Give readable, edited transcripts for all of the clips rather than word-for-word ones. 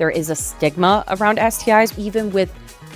There is a stigma around STIs. Even with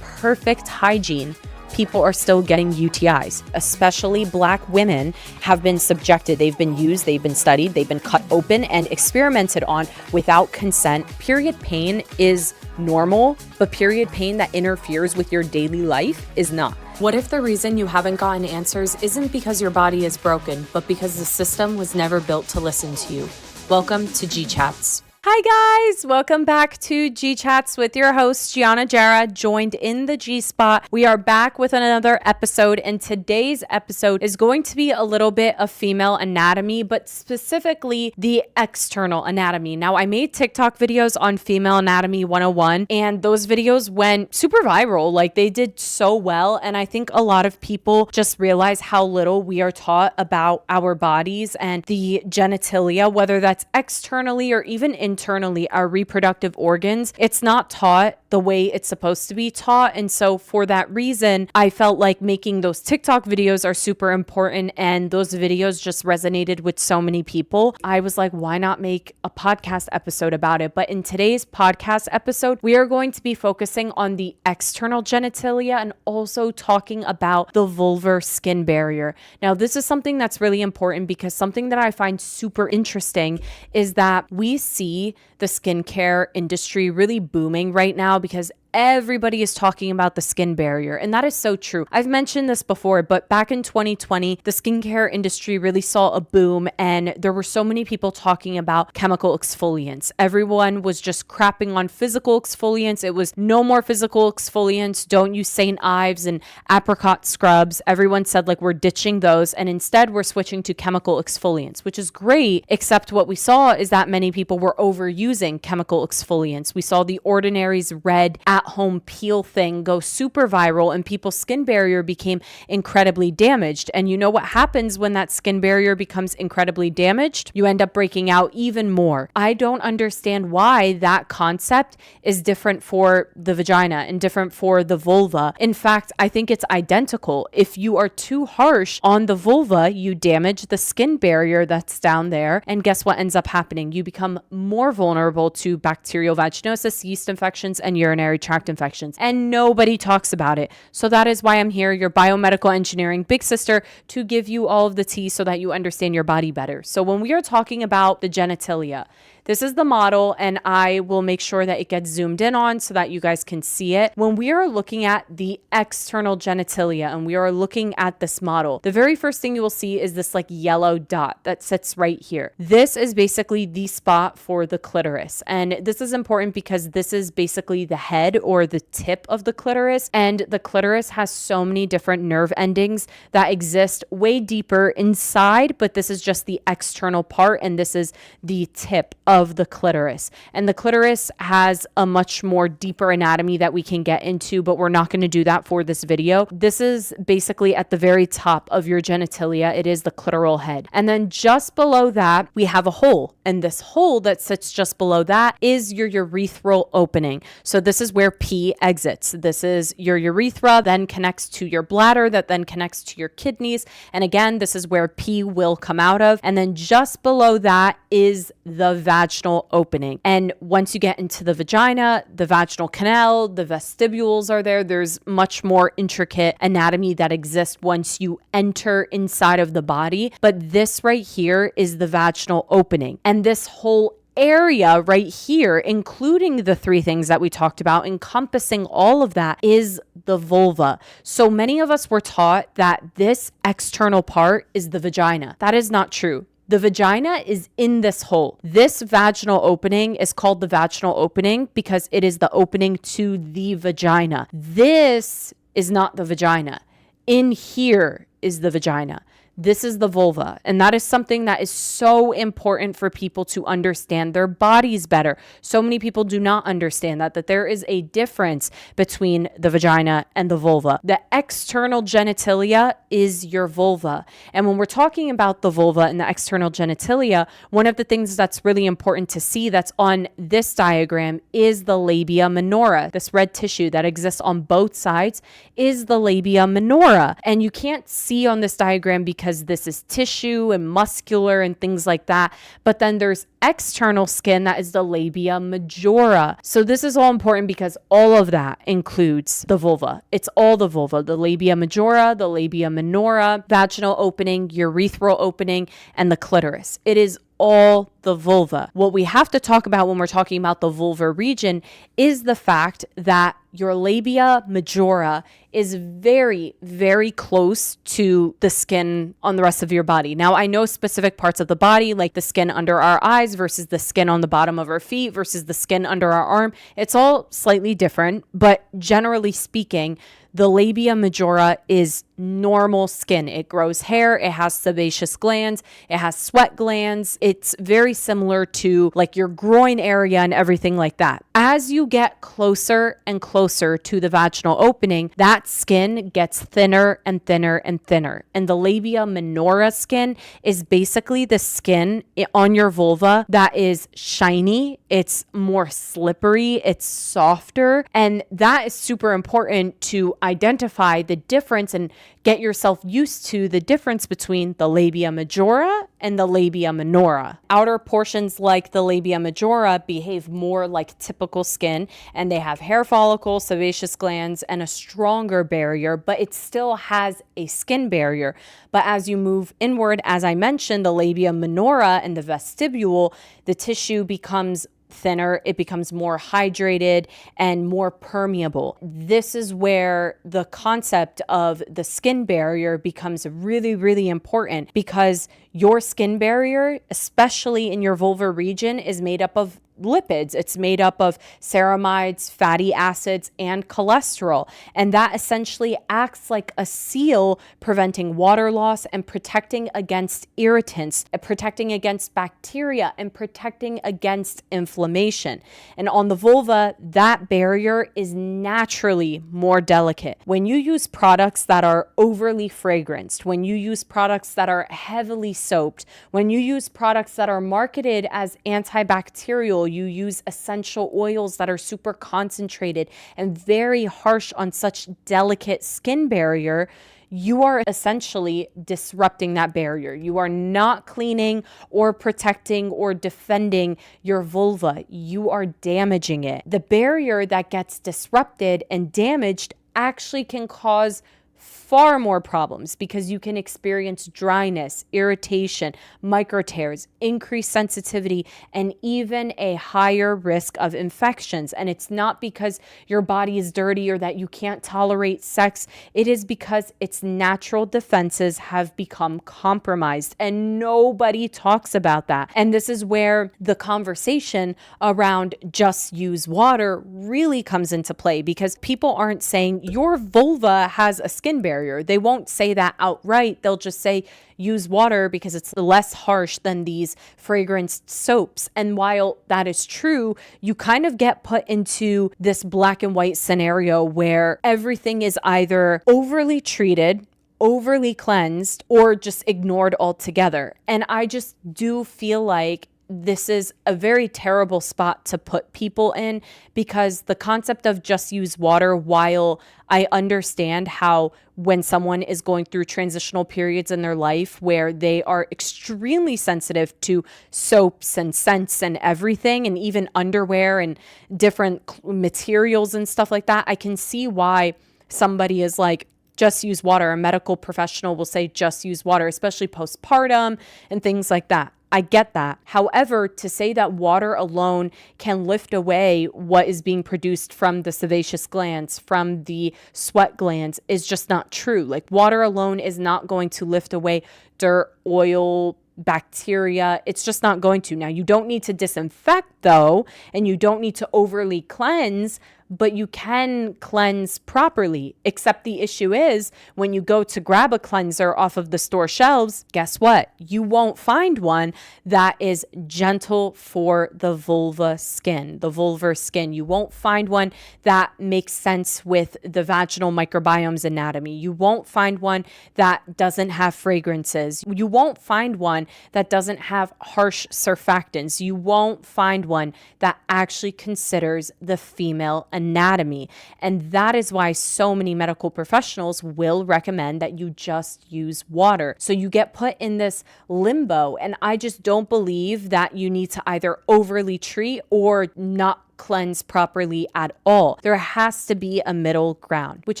perfect hygiene, people are still getting UTIs. Especially Black women have been subjected. They've been used, they've been studied, they've been cut open and experimented on without consent. Period pain is normal, but period pain that interferes with your daily life is not. What if the reason you haven't gotten answers isn't because your body is broken, but because the system was never built to listen to you? Welcome to G Chats. Hi guys, welcome back to G Chats with your host Gianna Jara, joined in the G Spot. We are back with another episode, and today's episode is going to be a little bit of female anatomy, but specifically the external anatomy. Now, I made TikTok videos on female anatomy 101, and those videos went super viral. Like, they did so well, and I think a lot of people just realize how little we are taught about our bodies and the genitalia, whether that's externally or even internally, our reproductive organs. It's not taught the way it's supposed to be taught. And so for that reason, I felt like making those TikTok videos are super important. And those videos just resonated with so many people. I was like, why not make a podcast episode about it? But in today's podcast episode, we are going to be focusing on the external genitalia and also talking about the vulvar skin barrier. Now, this is something that's really important because something that I find super interesting is that we see the skincare industry really booming right now because everybody is talking about the skin barrier, and that is so true. I've mentioned this before, but back in 2020, the skincare industry really saw a boom, and there were so many people talking about chemical exfoliants. Everyone was just crapping on physical exfoliants. It was no more physical exfoliants. Don't use St. Ives and apricot scrubs. Everyone said like we're ditching those, and instead we're switching to chemical exfoliants, which is great, except what we saw is that many people were overusing chemical exfoliants. We saw the Ordinary's red at-home peel thing go super viral, and people's skin barrier became incredibly damaged. And you know what happens when that skin barrier becomes incredibly damaged? You end up breaking out even more. I don't understand why that concept is different for the vagina and different for the vulva. In fact, I think it's identical. If you are too harsh on the vulva, you damage the skin barrier that's down there. And guess what ends up happening? You become more vulnerable to bacterial vaginosis, yeast infections, and urinary tract infections, and nobody talks about it. So that is why I'm here, your biomedical engineering big sister, to give you all of the tea so that you understand your body better. So when we are talking about the genitalia, this is the model, and I will make sure that it gets zoomed in on so that you guys can see it. When we are looking at the external genitalia and we are looking at this model, the very first thing you will see is this like yellow dot that sits right here. This is basically the spot for the clitoris. And this is important because this is basically the head or the tip of the clitoris. And the clitoris has so many different nerve endings that exist way deeper inside, but this is just the external part, and this is the tip of the clitoris. And the clitoris has a much more deeper anatomy that we can get into, but we're not going to do that for this video. This is basically at the very top of your genitalia. It is the clitoral head. And then just below that, we have a hole. And this hole that sits just below that is your urethral opening. So this is where pee exits. This is your urethra, then connects to your bladder, that then connects to your kidneys. And again, this is where pee will come out of. And then just below that is the vaginal opening. And once you get into the vagina, the vaginal canal, the vestibules are there. There's much more intricate anatomy that exists once you enter inside of the body. But this right here is the vaginal opening. And this whole area right here, including the three things that we talked about, encompassing all of that, is the vulva. So many of us were taught that this external part is the vagina. That is not true. The vagina is in this hole. This vaginal opening is called the vaginal opening because it is the opening to the vagina. This is not the vagina. In here is the vagina. This is the vulva. And that is something that is so important for people to understand their bodies better. So many people do not understand that there is a difference between the vagina and the vulva. The external genitalia is your vulva. And when we're talking about the vulva and the external genitalia, one of the things that's really important to see that's on this diagram is the labia minora. This red tissue that exists on both sides is the labia minora. And you can't see on this diagram because this is tissue and muscular and things like that. But then there's external skin that is the labia majora. So this is all important because all of that includes the vulva. It's all the vulva, the labia majora, the labia minora, vaginal opening, urethral opening, and the clitoris. It is all the vulva. What we have to talk about when we're talking about the vulvar region is the fact that your labia majora is very, very close to the skin on the rest of your body. Now, I know specific parts of the body, like the skin under our eyes versus the skin on the bottom of our feet versus the skin under our arm. It's all slightly different, but generally speaking, the labia majora is normal skin. It grows hair. It has sebaceous glands. It has sweat glands. It's very similar to like your groin area and everything like that. As you get closer and closer to the vaginal opening, that skin gets thinner and thinner and thinner. And the labia minora skin is basically the skin on your vulva that is shiny. It's more slippery. It's softer. And that is super important to identify the difference and get yourself used to the difference between the labia majora and the labia minora. Outer portions like the labia majora behave more like typical skin, and they have hair follicles, sebaceous glands, and a stronger barrier, but it still has a skin barrier. But as you move inward, as I mentioned, the labia minora and the vestibule, the tissue becomes thinner, it becomes more hydrated and more permeable. This is where the concept of the skin barrier becomes really, really important, because your skin barrier, especially in your vulvar region, is made up of lipids. It's made up of ceramides, fatty acids, and cholesterol. And that essentially acts like a seal, preventing water loss and protecting against irritants, protecting against bacteria, and protecting against inflammation. And on the vulva, that barrier is naturally more delicate. When you use products that are overly fragranced, when you use products that are heavily soaped, when you use products that are marketed as antibacterial, you use essential oils that are super concentrated and very harsh on such delicate skin barrier, you are essentially disrupting that barrier. You are not cleaning or protecting or defending your vulva. You are damaging it. The barrier that gets disrupted and damaged actually can cause far more problems, because you can experience dryness, irritation, micro tears, increased sensitivity, and even a higher risk of infections. And it's not because your body is dirty or that you can't tolerate sex. It is because its natural defenses have become compromised, and nobody talks about that. And this is where the conversation around just use water really comes into play, because people aren't saying your vulva has a skin barrier. They won't say that outright. They'll just say use water because it's less harsh than these fragranced soaps. And while that is true, you kind of get put into this black and white scenario where everything is either overly treated, overly cleansed, or just ignored altogether. And I just do feel like this is a very terrible spot to put people in, because the concept of just use water, while I understand how when someone is going through transitional periods in their life where they are extremely sensitive to soaps and scents and everything, and even underwear and different materials and stuff like that, I can see why somebody is like, just use water. A medical professional will say just use water, especially postpartum and things like that. I get that. However, to say that water alone can lift away what is being produced from the sebaceous glands, from the sweat glands, is just not true. Like, water alone is not going to lift away dirt, oil, bacteria. It's just not going to. Now, you don't need to disinfect though, and you don't need to overly cleanse, but you can cleanse properly. Except the issue is when you go to grab a cleanser off of the store shelves, guess what? You won't find one that is gentle for the vulva skin, the vulvar skin. You won't find one that makes sense with the vaginal microbiome's anatomy. You won't find one that doesn't have fragrances. You won't find one that doesn't have harsh surfactants. You won't find one that actually considers the female anatomy. And that is why so many medical professionals will recommend that you just use water. So you get put in this limbo. And I just don't believe that you need to either overly treat or not cleanse properly at all. There has to be a middle ground, which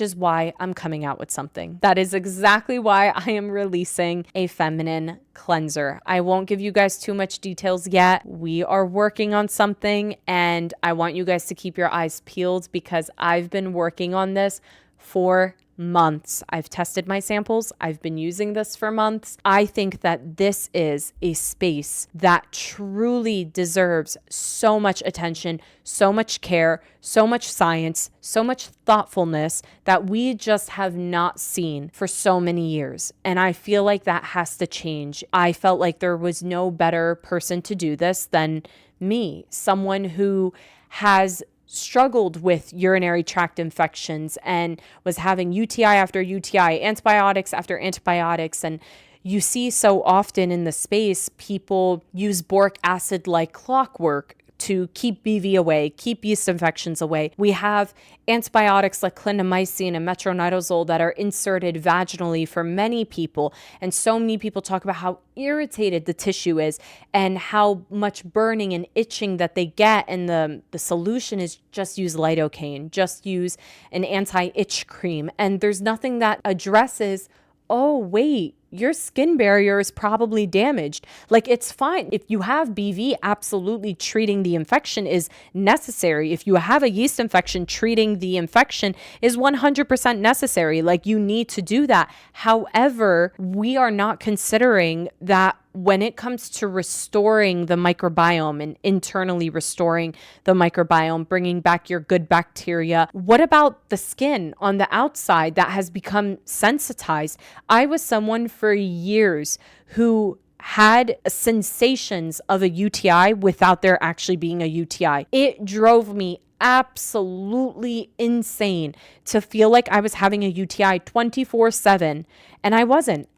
is why I'm coming out with something. That is exactly why I am releasing a feminine cleanser. I won't give you guys too much details yet. We are working on something, and I want you guys to keep your eyes peeled because I've been working on this for months. I've tested my samples. I've been using this for months. I think that this is a space that truly deserves so much attention, so much care, so much science, so much thoughtfulness that we just have not seen for so many years. And I feel like that has to change. I felt like there was no better person to do this than me, someone who has struggled with urinary tract infections and was having UTI after UTI, antibiotics after antibiotics. And you see so often in the space, people use boric acid like clockwork to keep BV away, keep yeast infections away. We have antibiotics like clindamycin and metronidazole that are inserted vaginally for many people. And so many people talk about how irritated the tissue is and how much burning and itching that they get. And the solution is just use lidocaine, just use an anti-itch cream. And there's nothing that addresses, oh, wait, your skin barrier is probably damaged. Like, it's fine. If you have BV, absolutely treating the infection is necessary. If you have a yeast infection, treating the infection is 100% necessary. Like, you need to do that. However, we are not considering that when it comes to restoring the microbiome and internally restoring the microbiome, bringing back your good bacteria, what about the skin on the outside that has become sensitized? I was someone for years who had sensations of a UTI without there actually being a UTI. It drove me absolutely insane to feel like I was having a UTI 24/7, and I wasn't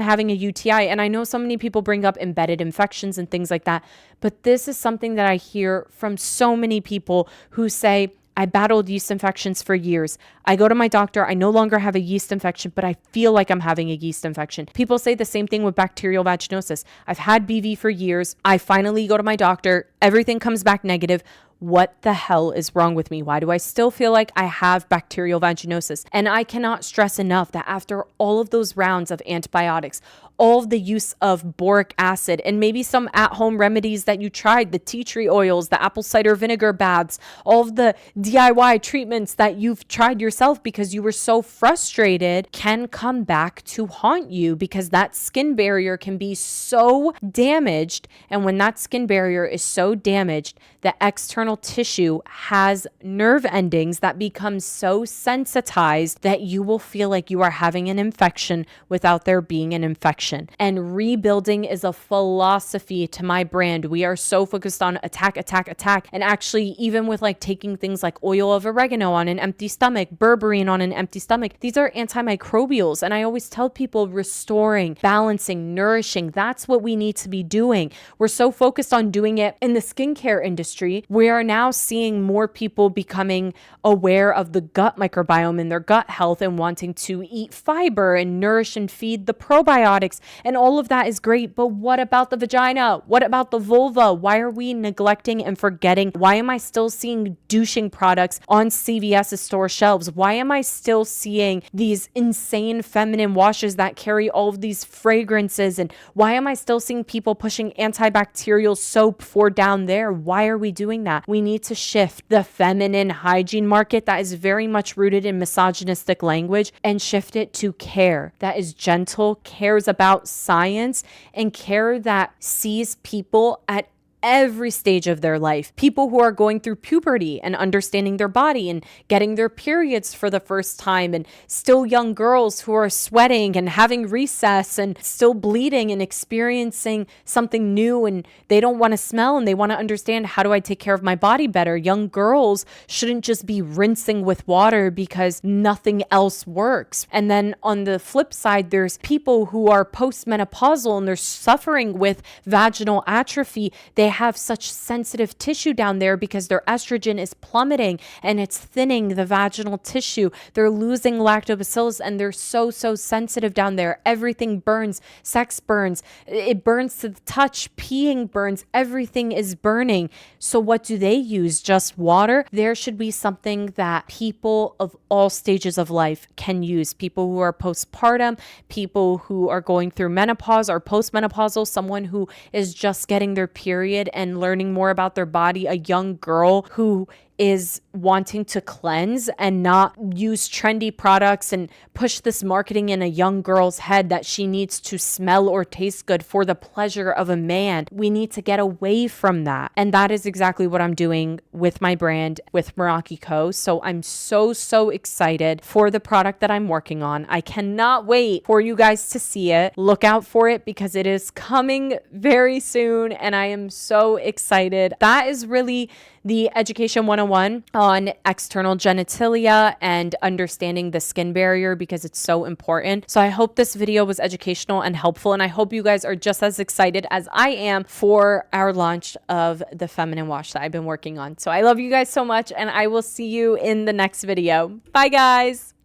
having a UTI. And I know so many people bring up embedded infections and things like that, but this is something that I hear from so many people who say, I battled yeast infections for years. I go to my doctor. I no longer have a yeast infection, but I feel like I'm having a yeast infection. People say the same thing with bacterial vaginosis. I've had BV for years. I finally go to my doctor. Everything comes back negative. What the hell is wrong with me? Why do I still feel like I have bacterial vaginosis? And I cannot stress enough that after all of those rounds of antibiotics, all of the use of boric acid, and maybe some at-home remedies that you tried, the tea tree oils, the apple cider vinegar baths, all of the DIY treatments that you've tried yourself because you were so frustrated, can come back to haunt you because that skin barrier can be so damaged. And when that skin barrier is so damaged, the external tissue has nerve endings that become so sensitized that you will feel like you are having an infection without there being an infection. And rebuilding is a philosophy to my brand. We are so focused on attack. And actually, even with like taking things like oil of oregano on an empty stomach, berberine on an empty stomach, these are antimicrobials. And I always tell people restoring, balancing, nourishing, that's what we need to be doing. We're so focused on doing it in the skincare industry. We are now seeing more people becoming aware of the gut microbiome and their gut health and wanting to eat fiber and nourish and feed the probiotics. And all of that is great. But what about the vagina? What about the vulva? Why are we neglecting and forgetting? Why am I still seeing douching products on CVS's store shelves? Why am I still seeing these insane feminine washes that carry all of these fragrances? And why am I still seeing people pushing antibacterial soap for down there? Why are we doing that? We need to shift the feminine hygiene market that is very much rooted in misogynistic language and shift it to care that is gentle, cares about science, and care that sees people at every stage of their life. People who are going through puberty and understanding their body and getting their periods for the first time, and still young girls who are sweating and having recess and still bleeding and experiencing something new, and they don't want to smell and they want to understand, how do I take care of my body better? Young girls shouldn't just be rinsing with water because nothing else works. And then on the flip side, there's people who are postmenopausal and they're suffering with vaginal atrophy. They have such sensitive tissue down there because their estrogen is plummeting and it's thinning the vaginal tissue. They're losing lactobacillus and they're so sensitive down there. Everything burns. Sex burns. It burns to the touch. Peeing burns. Everything is burning. So what do they use? Just water? There should be something that people of all stages of life can use. People who are postpartum, people who are going through menopause or postmenopausal, someone who is just getting their period and learning more about their body, a young girl who is wanting to cleanse and not use trendy products and push this marketing in a young girl's head that she needs to smell or taste good for the pleasure of a man. We need to get away from that. And that is exactly what I'm doing with my brand, with Meraki Co. So I'm so excited for the product that I'm working on. I cannot wait for you guys to see it. Look out for it because it is coming very soon and I am so excited. That is really the Education 101 on external genitalia and understanding the skin barrier because it's so important. So I hope this video was educational and helpful, and I hope you guys are just as excited as I am for our launch of the feminine wash that I've been working on. So I love you guys so much, and I will see you in the next video. Bye, guys.